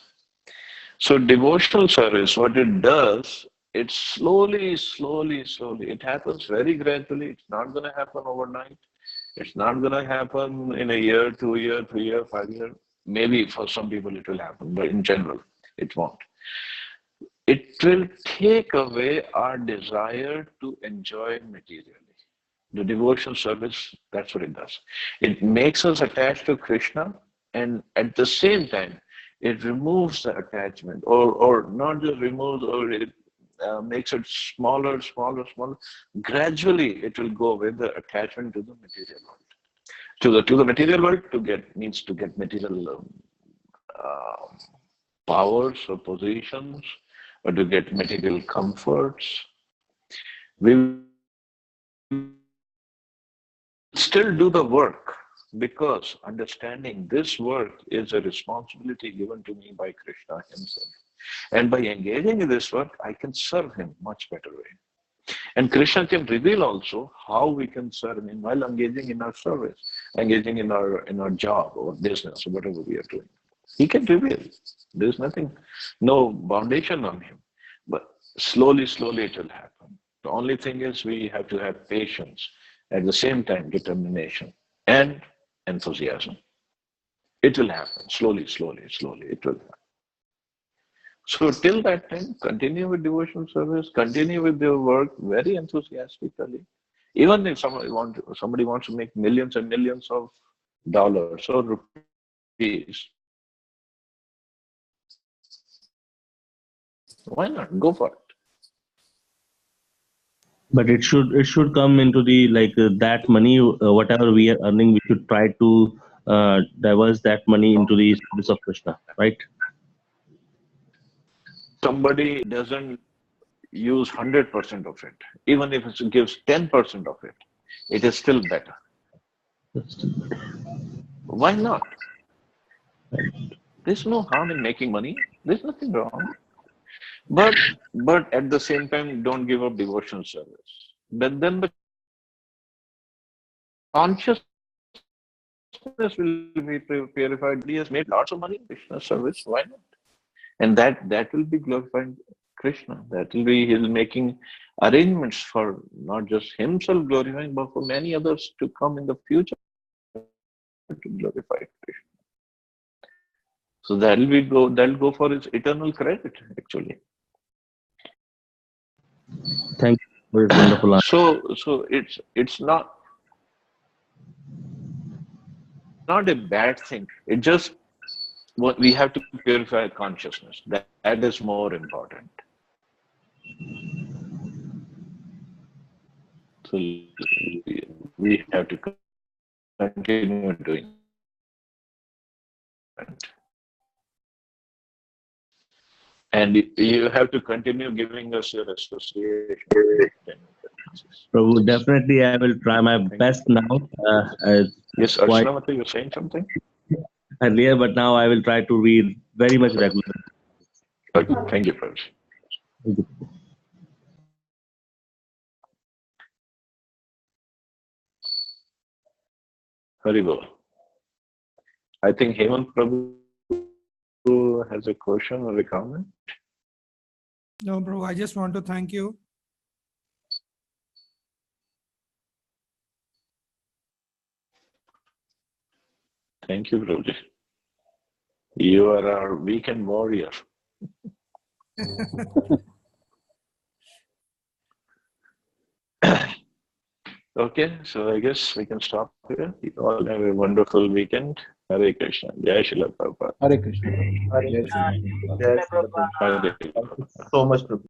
So devotional service, what it does, it's slowly. It happens very gradually. It's not going to happen overnight. It's not going to happen in a year, 2 year, 3 year, 5 year. Maybe for some people it will happen, but in general, it won't. It will take away our desire to enjoy materially. The devotional service, that's what it does. It makes us attached to Krishna, and at the same time, it removes the attachment, or not just removes, or it makes it smaller. Gradually, it will go away the attachment to the material world. To the material world, to get material powers or positions, or to get material comforts. We still do the work because understanding this work is a responsibility given to me by Krishna himself. And by engaging in this work, I can serve him much better way. And Krishna can reveal also how we can serve him while engaging in our service, engaging in our job or business or whatever we are doing. He can reveal. There's no foundation on him. But slowly it will happen. The only thing is we have to have patience, at the same time determination and enthusiasm. It will happen. Slowly, it will happen. So till that time, continue with devotional service, continue with your work very enthusiastically. Even if somebody wants to make millions and millions of dollars or rupees, why not? Go for it. But it should come into the that money, whatever we are earning, we should try to diverse that money into the service of Krishna, right? Somebody doesn't use 100% of it. Even if it gives 10% of it, it is still better. Why not? There's no harm in making money. There's nothing wrong. But at the same time, don't give up devotional service. Then the consciousness will be purified. He has made lots of money in Krishna service. Why not? And that will be glorifying Krishna. That will be he's making arrangements for not just himself glorifying, but for many others to come in the future to glorify Krishna. So that'll go for his eternal credit, actually. Thank you for this wonderful answer. So it's not a bad thing. It just we have to purify consciousness. That is more important. So we have to continue doing that. And you have to continue giving us your association. Prabhu, definitely I will try my best now. Yes, Quite Archana, you're saying something? earlier, but now I will try to read very much regularly. Okay, thank you, Prabhu. Thank you. Haribol. I think Hemant Prabhu has a question or a comment. No, bro, I just want to thank you. Thank you, Prabhuji. You are our weekend warrior. Okay, so I guess we can stop here. You all have a wonderful weekend. Hare Krishna. Jai Srila Prabhupada. Hare Krishna. Hare Krishna. Hare Thank you so much, Prabhu.